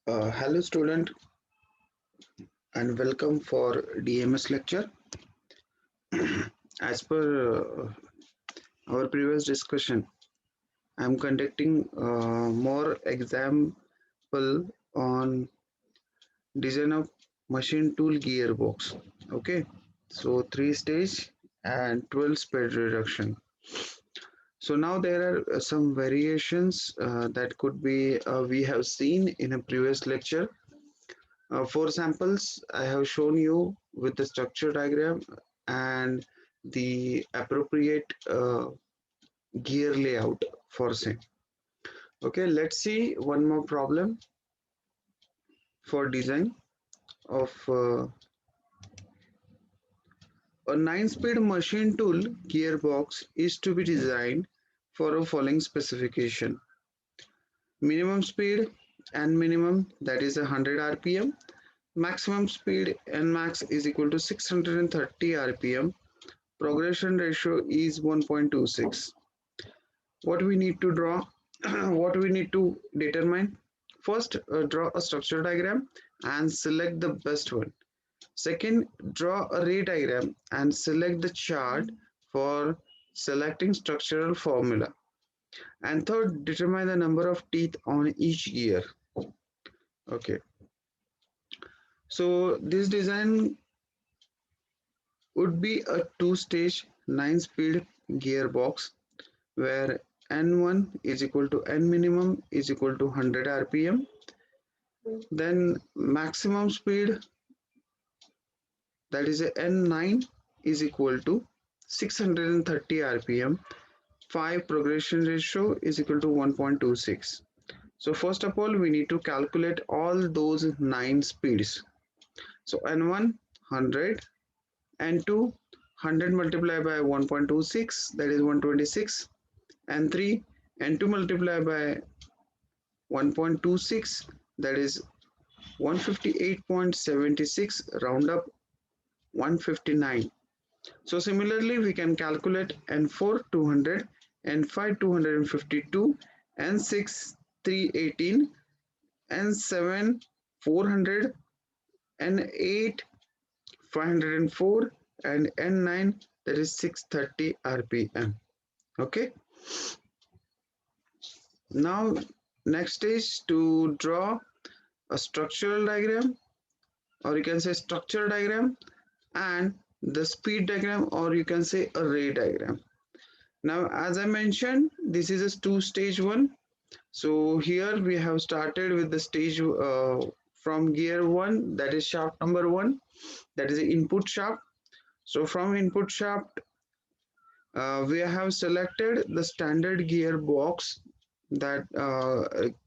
Hello student and welcome for DMS lecture. As per our previous discussion, I am conducting more example on design of machine tool gearbox. Okay, so 3 stage and 12 speed reduction. So now there are some variations that could be we have seen in a previous lecture. For samples, I have shown you with the structure diagram and the appropriate gear layout for same. Okay, let's see one more problem for design of a 9-speed machine tool gearbox is to be designed for a following specification. Minimum speed and minimum, that is 100 rpm. Maximum speed and max is equal to 630 rpm. Progression ratio is 1.26. What we need to draw, what we need to determine. First, draw a structure diagram and select the best one. Second, draw a ray diagram and select the chart for selecting structural formula. And third, determine the number of teeth on each gear. Okay, so this design would be a two-stage 9-speed gearbox where N1 is equal to N minimum is equal to 100 rpm. Then maximum speed, that is a N9 is equal to 630 rpm. 5 progression ratio is equal to 1.26. So first of all we need to calculate all those 9 speeds. So N1 100, N2 100 multiplied by 1.26, that is 126, N3 N2 multiplied by 1.26, that is 158.76, round up 159. So similarly we can calculate N4 200, N5 252, N6 318, N7 400, N8 504, and N9, that is 630 rpm. Okay, now next is to draw a structural diagram, or you can say structure diagram, and the speed diagram, or you can say a ray diagram. Now as I mentioned, this is a two-stage one. So here we have started with the stage from gear 1, that is shaft number 1, that is the input shaft. So from input shaft we have selected the standard gearbox, that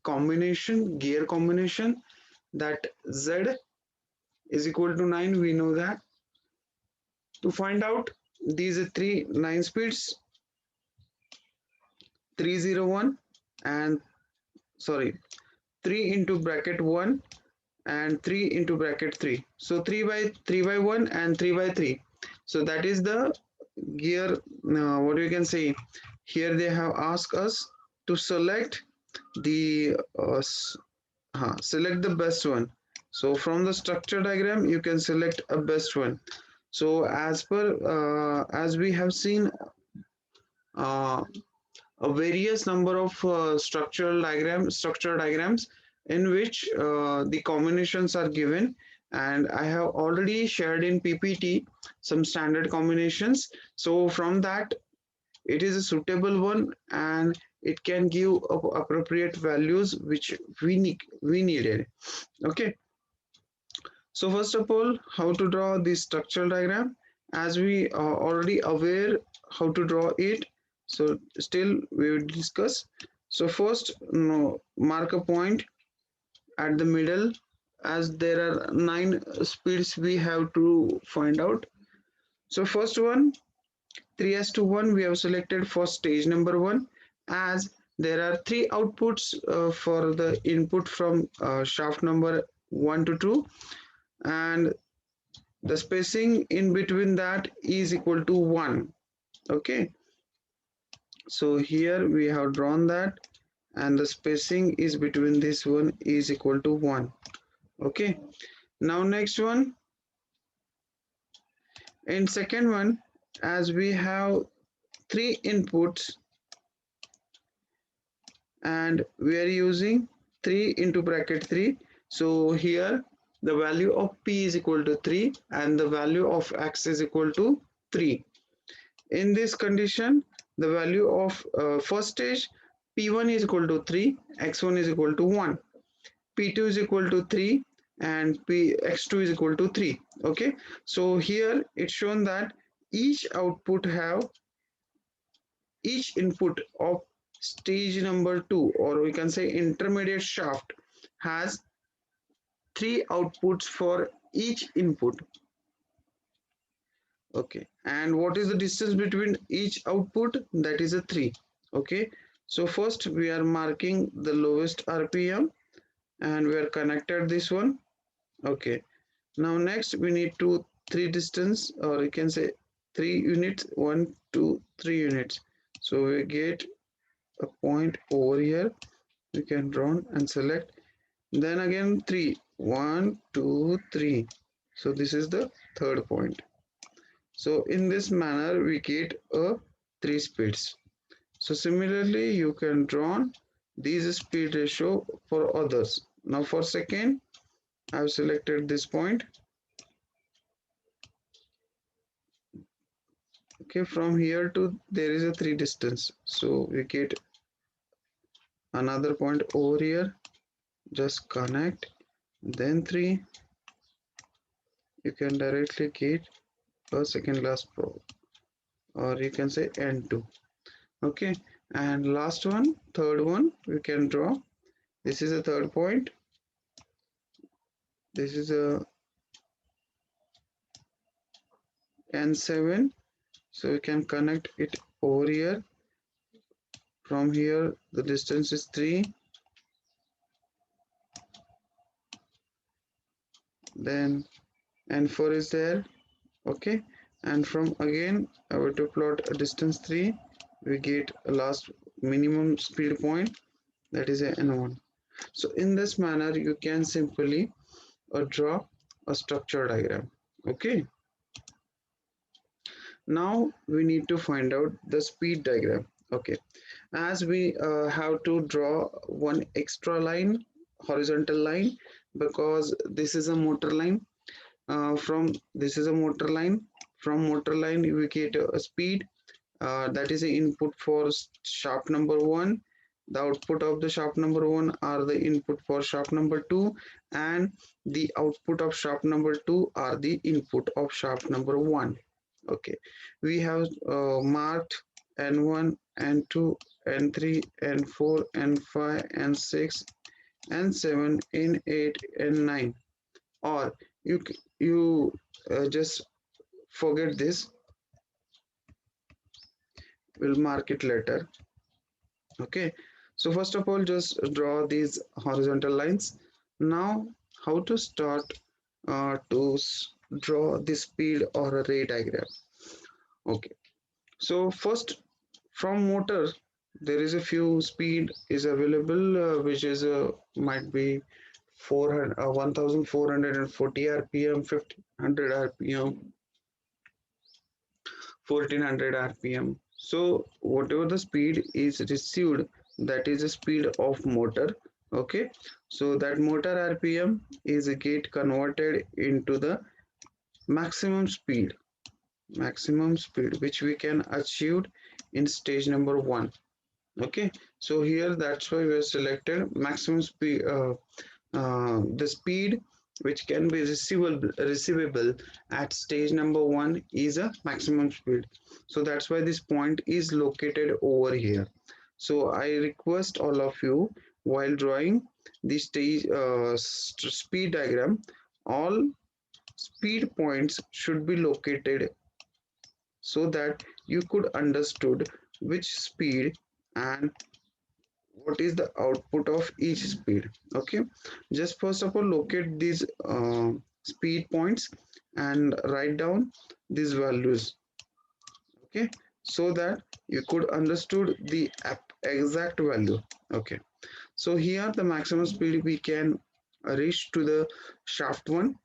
combination, gear combination, that Z is equal to 9. We know that. To find out these 9 speeds, 301 and sorry 3 into bracket 1 and 3 into bracket 3. So 3 by 1 and 3 by 3. So that is the gear. What you can say here, they have asked us to select the select the best one. So from the structure diagram you can select a best one. So as per as we have seen uh, a various number of structure diagrams in which the combinations are given, and I have already shared in PPT some standard combinations. So from that it is a suitable one and it can give appropriate values which we needed. Okay, so first of all, how to draw this structural diagram, as we are already aware how to draw it, so still we will discuss. So first, mark a point at the middle, as there are 9 speeds we have to find out. So first one, 3:1, we have selected for stage number 1, as there are 3 outputs for the input from shaft number 1 to 2, and the spacing in between that is equal to 1. Okay, so here we have drawn that. and the spacing is between this one is equal to 1. Okay, now next one, in second one, as we have three inputs and we are using 3 into bracket 3, so here the value of p is equal to 3 and the value of x is equal to 3. In this condition, the value of first stage, p1 is equal to 3, x1 is equal to 1, p2 is equal to 3 and x2 is equal to 3. Okay, so here it's shown that each output have each input of stage number 2, or we can say intermediate shaft, has 3 outputs for each input. Okay, and what is the distance between each output? That is a 3. Okay, so first we are marking the lowest RPM and we are connected this one. Okay, now next we need to 3 distance, or you can say 3 units, 1 2 3 units. So we get a point over here, we can draw and select, then again 3, 1 2 3. So this is the third point. So in this manner we get a 3 speeds. So similarly you can draw these speed ratio for others. Now for second, I've selected this point. Okay, from here to there is a 3 distance, so we get another point over here, just connect, then 3, you can directly get a second last probe, or you can say n2. Okay, and last one, third one, we can draw. This is a third point, this is a n7, so we can connect it over here. From here the distance is 3, then n4 is there. Okay, and from again I were to plot a distance 3, we get a last minimum speed point, that is a n1. So in this manner you can simply draw a structure diagram. Okay, now we need to find out the speed diagram. Okay, as we have to draw one extra line, horizontal line, because this is a motor line. From this is a motor line, from motor line we get a speed, that is the input for shaft number 1, the output of the shaft number 1 are the input for shaft number 2, and the output of shaft number 2 are the input of shaft number 1. Okay, we have marked n1, n2, n3, n4, n5, n6, n7, n8, n9, or you just forget this, we'll mark it later. Okay, so first of all just draw these horizontal lines. Now how to start to draw the speed or a ray diagram. Okay, so first from motor there is a few speed is available, which is might be 400 1440 rpm, 1500 rpm, 1400 rpm. So whatever the speed is received, that is the speed of motor. Okay, so that motor rpm is get converted into the maximum speed which we can achieve in stage number 1. Okay, so here that's why we have selected maximum speed, the speed which can be receivable at stage number 1 is a maximum speed. So that's why this point is located over here. So I request all of you, while drawing the stage speed diagram, all speed points should be located so that you could understood which speed and what is the output of each speed. Okay, just first of all locate these speed points and write down these values. Okay, so that you could understood the exact value. Okay, so here the maximum speed we can reach to the shaft 1.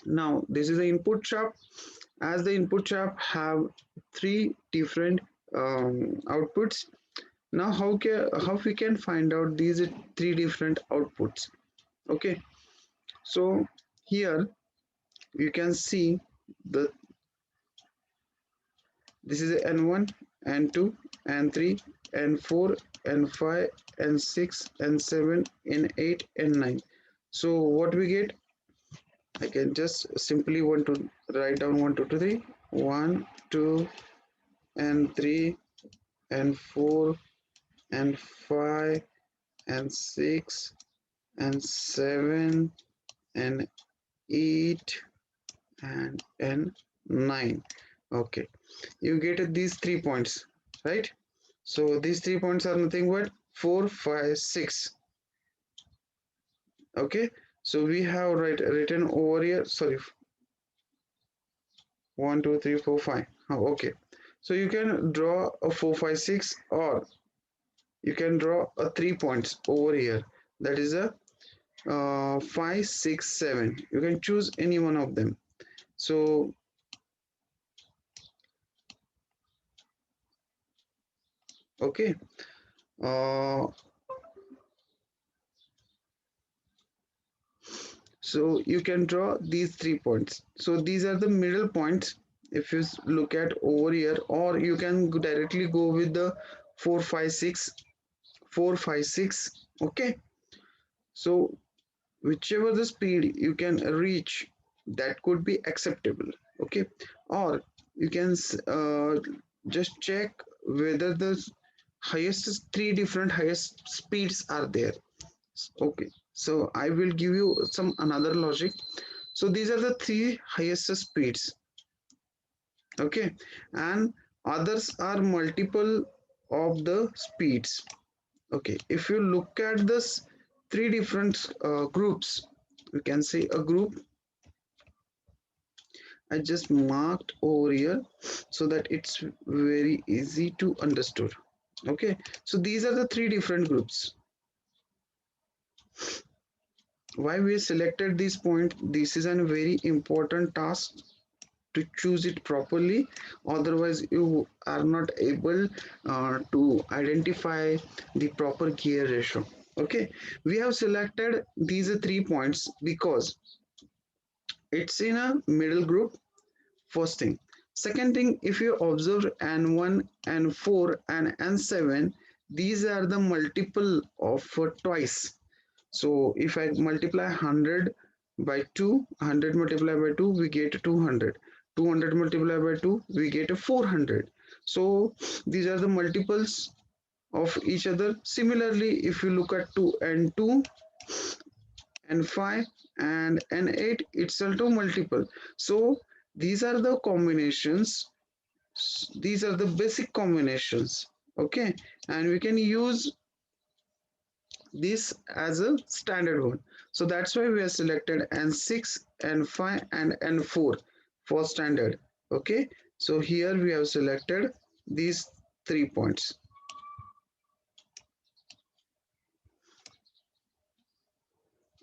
Now this is the input shaft. As the input shaft have three different outputs. Now how we can find out these three different outputs? Okay, so here you can see the this is n1, n2, n3, n4, n5, n6, n7, n8, n9. So what we get, I can just simply want to write down 1 2 2 3, 1 2 and 3 and 4 and 5 and 6 and 7 and 8 and 9. Okay, you get these 3 points, right? So these 3 points are nothing but 4 5 6. Okay, so we have written over here, sorry, 1 2 3 4 5. Oh, okay, so you can draw a 4 5 6, or you can draw a 3 points over here, that is a 5 6 7. You can choose any one of them. So okay, uh, so you can draw these 3 points. So these are the middle points if you look at over here, or you can directly go with the 4 5 6, 4 5 6. Okay, so whichever the speed you can reach, that could be acceptable. Okay, or you can just check whether the highest three different highest speeds are there. Okay, so I will give you some another logic. So these are the three highest speeds. Okay, and others are multiple of the speeds. Okay, if you look at this three different groups, you can say a group. I just marked over here so that it's very easy to understood. Okay, so these are the three different groups. Why we selected this point? This is a very important task to choose it properly, otherwise you are not able to identify the proper gear ratio. Okay, we have selected these 3 points because it's in a middle group. First thing. Second thing, if you observe n1, n4 and n7, these are the multiple of twice. So if I multiply 100 by 2, 100 multiplied by 2, we get 200. 200 multiplied by 2, we get a 400. So these are the multiples of each other. Similarly, if you look at 2 and 2, n5 and n8, it's also multiple. So these are the combinations, these are the basic combinations. Okay, and we can use this as a standard one. So that's why we have selected n6, n5 and n4 for standard. Okay, so here we have selected these 3 points.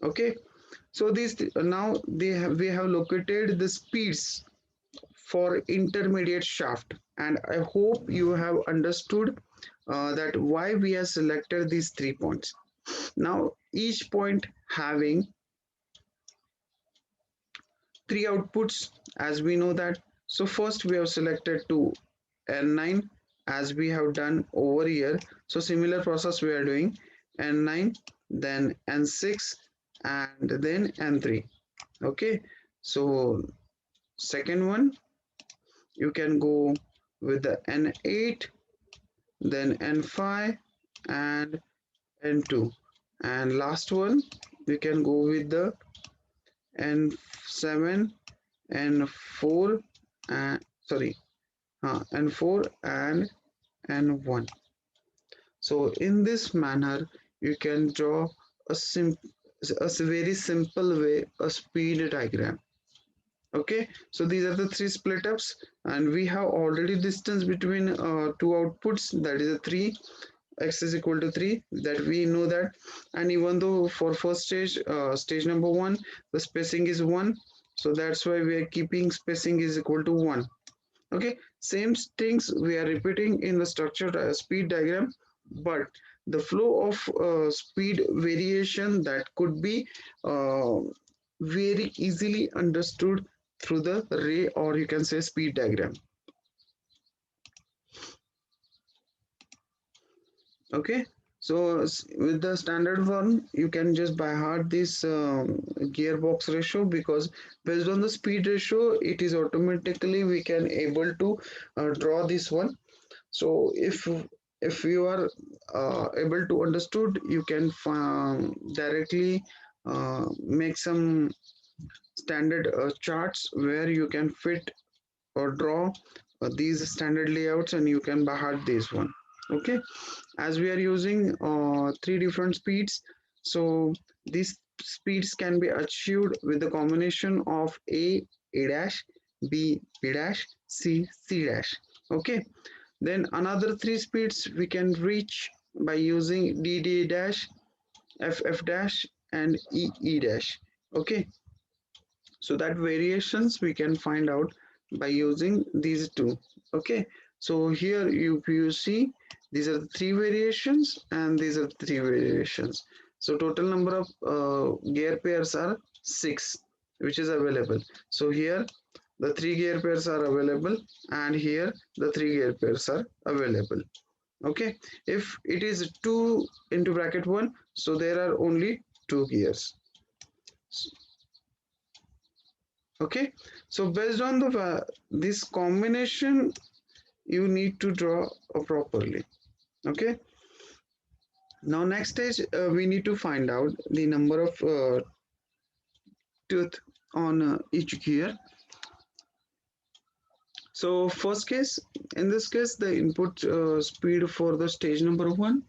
Okay, so these now we have located the speeds for intermediate shaft, and I hope you have understood that why we have selected these 3 points. Now each point having three outputs, as we know that. So first we have selected to N9 as we have done over here. So similar process we are doing N9, then N6 and then N3. Okay, so second one you can go with the N8, then N5 and N2, and last one we can go with the N7, N4 and sorry, N4 and N1. So in this manner you can draw a very simple way a speed diagram. Okay, so these are the three split ups, and we have already distance between two outputs, that is a 3, x is equal to 3, that we know that. And even though for first stage, stage number 1, the spacing is 1, so that's why we are keeping spacing is equal to 1. Okay, same things we are repeating in the structure speed diagram, but the flow of speed variation that could be uh, very easily understood through the ray, or you can say speed diagram. Okay, so with the standard one you can just by heart this gearbox ratio, because based on the speed ratio it is automatically we can able to draw this one. So if you are able to understood, you can directly make some standard charts where you can fit or draw these standard layouts, and you can bahart this one. Okay, as we are using three different speeds, so these speeds can be achieved with the combination of a dash, b dash, c dash. Okay, then another three speeds we can reach by using d dash, f dash, and e dash. Okay, so that variations we can find out by using these two. Okay, so here you see these are the three variations and these are the three variations. So total number of gear pairs are 6 which is available. So here the three gear pairs are available, and here the three gear pairs are available. Okay, if it is 2 into bracket 1, so there are only two gears. Okay, so based on the this combination you need to draw properly. Okay, now next stage we need to find out the number of tooth on each gear. So first case, in this case the input speed for the stage number 1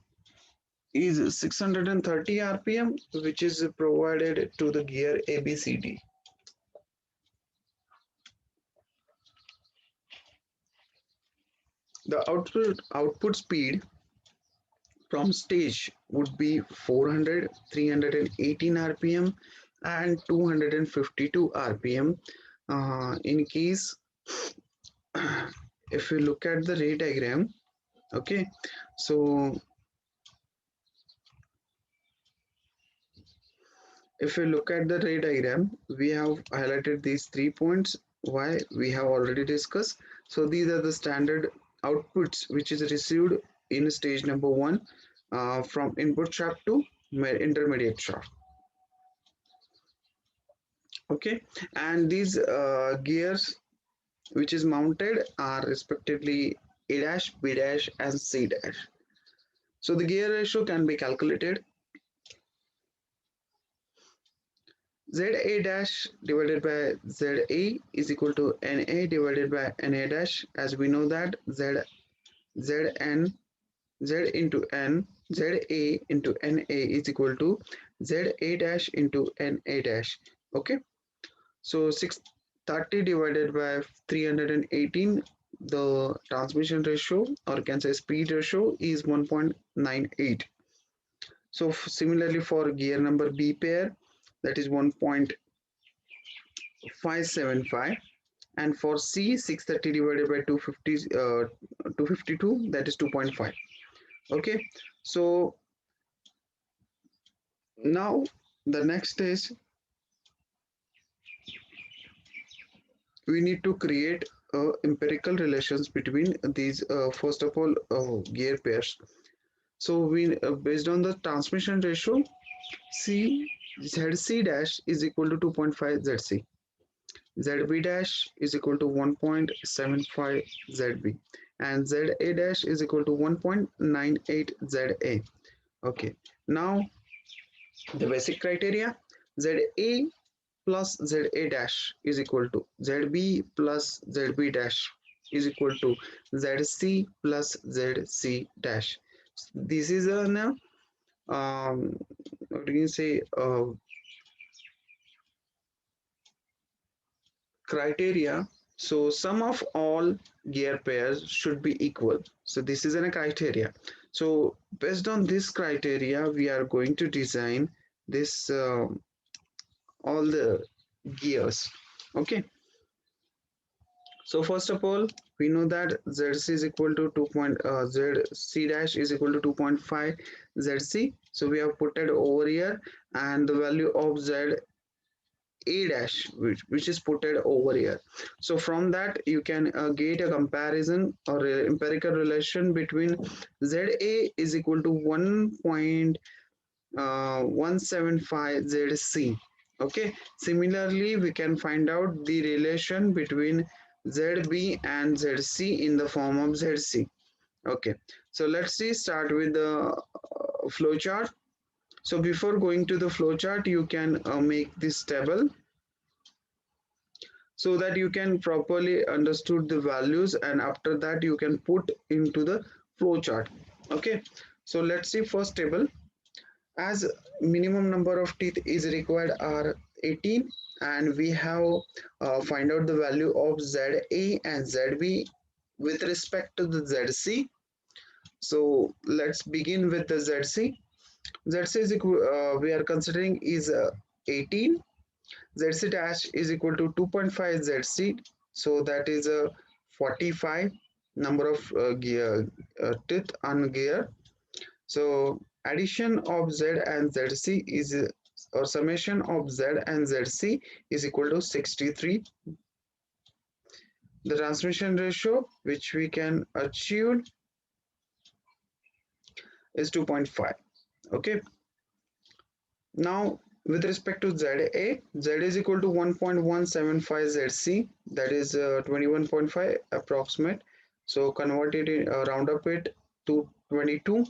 is 630 rpm, which is provided to the gear ABCD. The output speed from stage would be 400, 318 rpm, and 252 rpm. In case if you look at the ray diagram, okay, so if you look at the ray diagram, we have highlighted these 3 points. Why? We have already discussed. So these are the standard outputs which is received in stage number 1 from input shaft to intermediate shaft. Okay, and these gears which is mounted are respectively a dash, b dash, and c dash. So the gear ratio can be calculated. Za dash divided by za is equal to na divided by na dash, as we know that zn z into n za into na is equal to za dash into na dash. Okay, so 630 divided by 318, the transmission ratio, or can say speed ratio, is 1.98. So similarly for gear number B pair, that is 1.575, and for C 630 divided by 252, that is 2.5. Okay, so now the next is we need to create empirical relations between these first of all gear pairs. So we based on the transmission ratio, C ZC dash is equal to 2.5 ZC, ZB dash is equal to 1.75 ZB, and ZA dash is equal to 1.98 ZA. Okay, now the basic criteria: ZA plus ZA dash is equal to ZB plus ZB dash is equal to ZC plus ZC dash. This is an what do you say criteria. So sum of all gear pairs should be equal. So this is a criteria. So based on this criteria, we are going to design this all the gears. Okay. So first of all, we know that ZC is equal to ZC dash is equal to 2.5 ZC. So we have put it over here, and the value of Z a dash which is put it over here. So from that you can get a comparison or a empirical relation between za is equal to 1.175 zc. Okay, similarly we can find out the relation between zb and zc in the form of zc. Okay, so let's see, start with the flowchart. So before going to the flowchart, you can make this table so that you can properly understood the values, and after that you can put into the flowchart. Okay, so let's see first table. As minimum number of teeth is required are 18, and we have find out the value of za and zb with respect to the zc. So let's begin with the zc. Zc is we are considering is 18. ZC dash is equal to 2.5 ZC, so that is a 45 number of teeth on gear. So addition of Z and ZC is or summation of Z and ZC is equal to 63. The transmission ratio which we can achieve is 2.5. Okay. Now with respect to ZA, Z is equal to 1.175 ZC, that is 21.5 approximate. So convert it in, round up it to 22.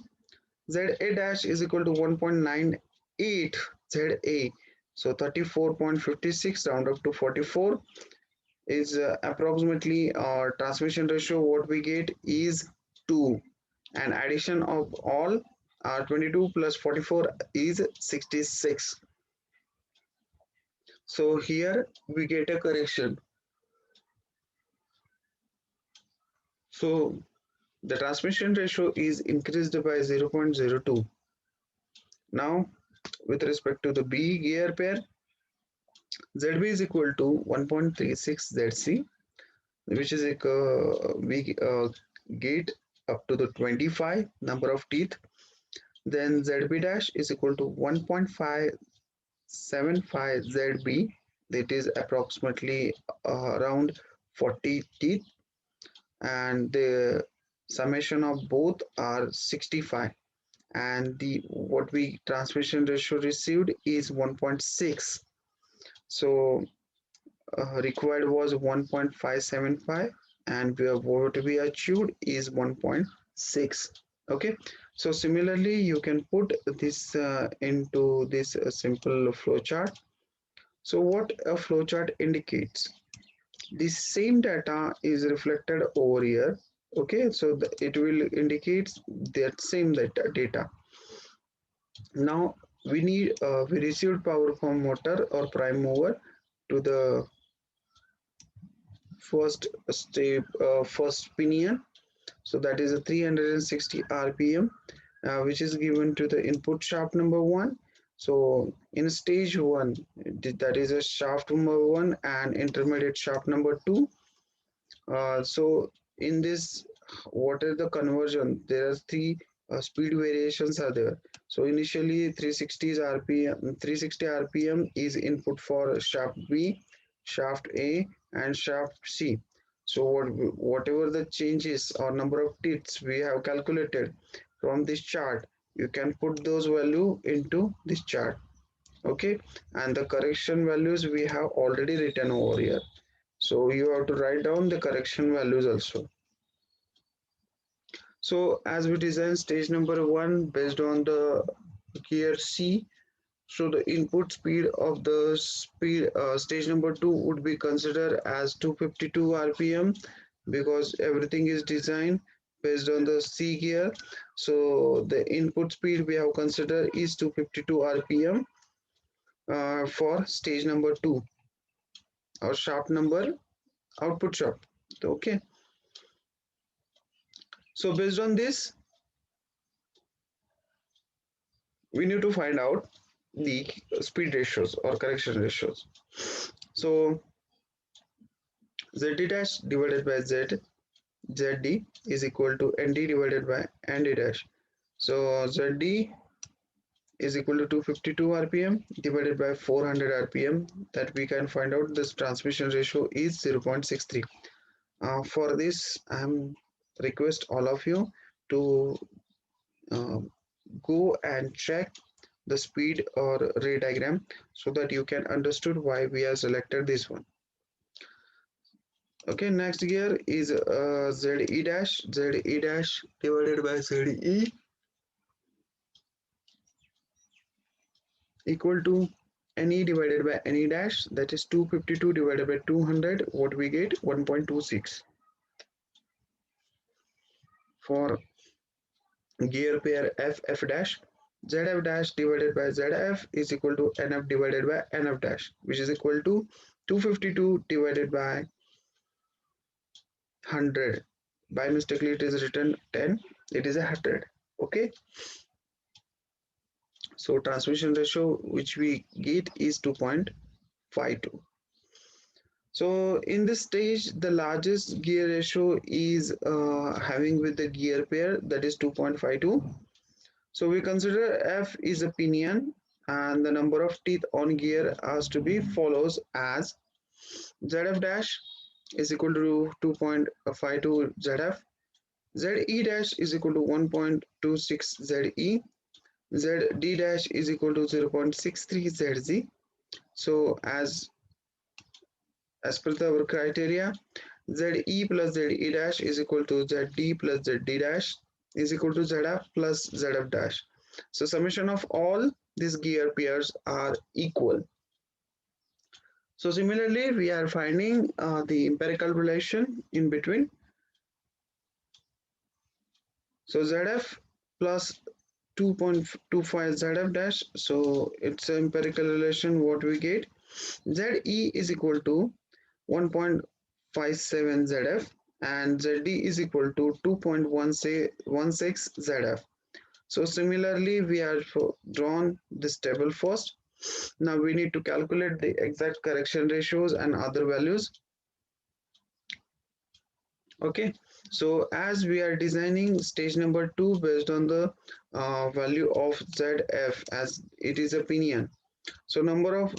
ZA dash is equal to 1.98 ZA, so 34.56 round up to 44 is approximately transmission ratio. What we get is 2, and addition of all 22 plus 44 is 66. So here we get a correction. So the transmission ratio is increased by 0.02. Now with respect to the B gear pair, ZB is equal to 1.36 ZC, which is like we get up to the 25 number of teeth. Then ZB dash is equal to 1.575 ZB, that is approximately around 40 teeth, and the summation of both are 65, and the what we transmission ratio received is 1.6. So required was 1.575, and what we achieved is 1.6. Okay, so similarly you can put this into this simple flowchart. So what a flowchart indicates, the same data is reflected over here. Okay, so it will indicate that same data. Now we received power from motor or prime mover to the first step, first pinion. So that is a 360 rpm, which is given to the input shaft number 1. So in stage 1, that is a shaft number 1 and intermediate shaft number 2. So in this, what is the conversion? There are three speed variations are there. So initially 360 rpm is input for shaft B, shaft A, and shaft C. So whatever the changes or number of teeth we have calculated from this chart, you can put those value into this chart. Okay, and the correction values we have already written over here. So you have to write down the correction values also. So as we design stage number 1 based on the gear C, so the input speed of the stage number 2 would be considered as 252 rpm, because everything is designed based on the C gear. So the input speed we have considered is 252 rpm for stage number 2. or sharp number output sharp. Okay, so based on this we need to find out the speed ratios or correction ratios. So ZD dash divided by ZD is equal to ND divided by ND dash. So ZD is equal to 252 rpm divided by 400 rpm, that we can find out this transmission ratio is 0.63. For this I am request all of you to uh, go and check the speed or ray diagram so that you can understood why we have selected this one. Okay, next gear is ZE dash. ZE dash divided by ZE equal to NE divided by NE dash, that is 252 divided by 200, what we get 1.26. For gear pair FF dash, ZF dash divided by ZF is equal to NF divided by NF dash, which is equal to 252 divided by 100. By mistakenly it is written 10, it is 100. Okay, so transmission ratio which we get is 2.52. So in this stage the largest gear ratio is having with the gear pair, that is 2.52. So we consider F is a pinion and the number of teeth on gear has to be follows as ZF dash is equal to 2.52 ZF, ZE dash is equal to 1.26 ZE, ZD dash is equal to 0.63 ZZ. So as per our criteria, ZE plus ZE dash is equal to ZD plus ZD dash is equal to ZF plus ZF dash. So summation of all these gear pairs are equal. So similarly, we are finding the empirical relation in between. So ZF plus 2.25 ZF dash. So it's an empirical relation. What we get, ZE is equal to 1.57 ZF and ZD is equal to 2.16 ZF. So similarly, we have drawn this table first. Now we need to calculate the exact correction ratios and other values. Okay, so as we are designing stage number 2 based on the value of ZF, as it is a pinion. So number of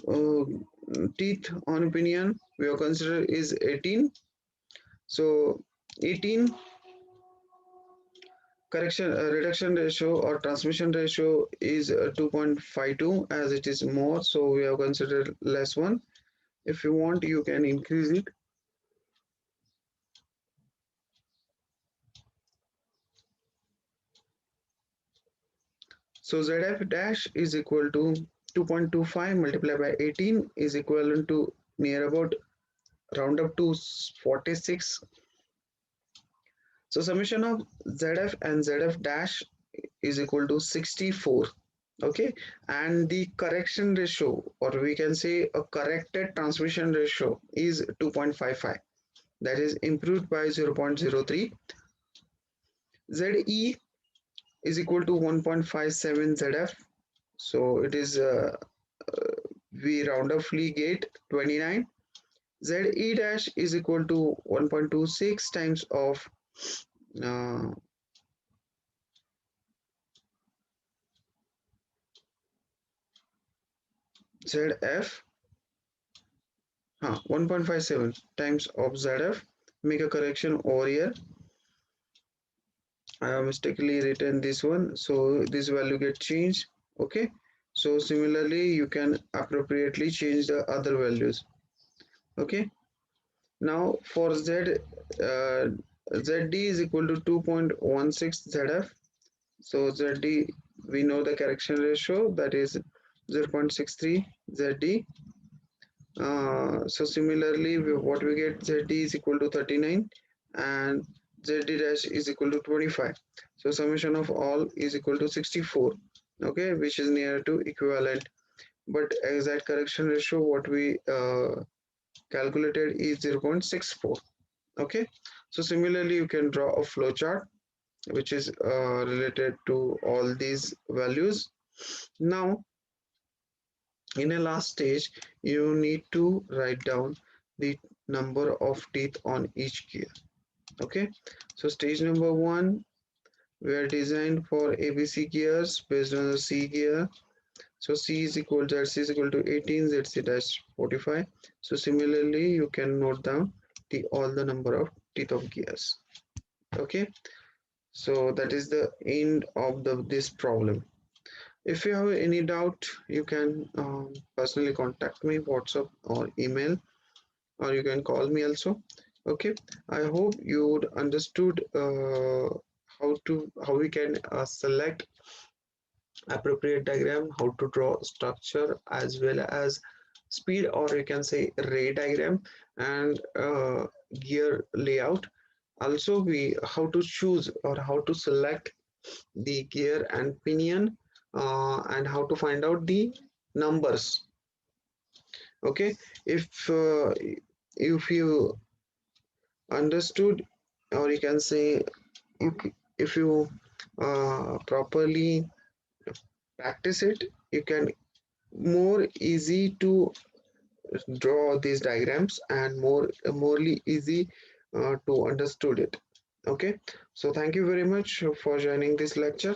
teeth on pinion we have considered is 18. So 18 correction reduction ratio or transmission ratio is 2.52, as it is more, so we have considered less one. If you want you can increase it. So ZF dash is equal to 2.25 multiplied by 18 is equivalent to near about round up to 46. So summation of ZF and ZF dash is equal to 64. Okay, and the correction ratio, or we can say a corrected transmission ratio, is 2.55, that is improved by 0.03. ZE is equal to 1.57 ZF, so it is we round uply get 29. ZE dash is equal to 1.26 times of uh, ZF, 1.57 times of ZF. Make a correction over here. I have mistakenly written this one, so this value get changed. Okay, so similarly you can appropriately change the other values. Okay, now for ZD is equal to 2.16 ZF. So ZD, we know the correction ratio, that is 0.63 ZD. So similarly what we get, ZD is equal to 39 and ZD dash is equal to 25. So summation of all is equal to 64. Okay, which is near to equivalent, but exact correction ratio what we calculated is 0.64. Okay, so similarly you can draw a flowchart which is related to all these values. Now in a last stage you need to write down the number of teeth on each gear. Okay, so stage number one, we are designed for ABC gears based on the C gear. So C is equal to ZC is equal to 18, ZC dash 45. So similarly you can note down all the number of teeth of gears. Okay, so that is the end of this problem. If you have any doubt, you can personally contact me, WhatsApp or email, or you can call me also. Okay, I hope you would understood how we can select appropriate diagram, how to draw structure as well as speed, or you can say ray diagram, and gear layout. Also we how to choose or how to select the gear and pinion, and how to find out the numbers. Okay, if you understood, or you can say if you properly practice it, you can more easy to draw these diagrams and morely easy to understood it. Okay, so thank you very much for joining this lecture.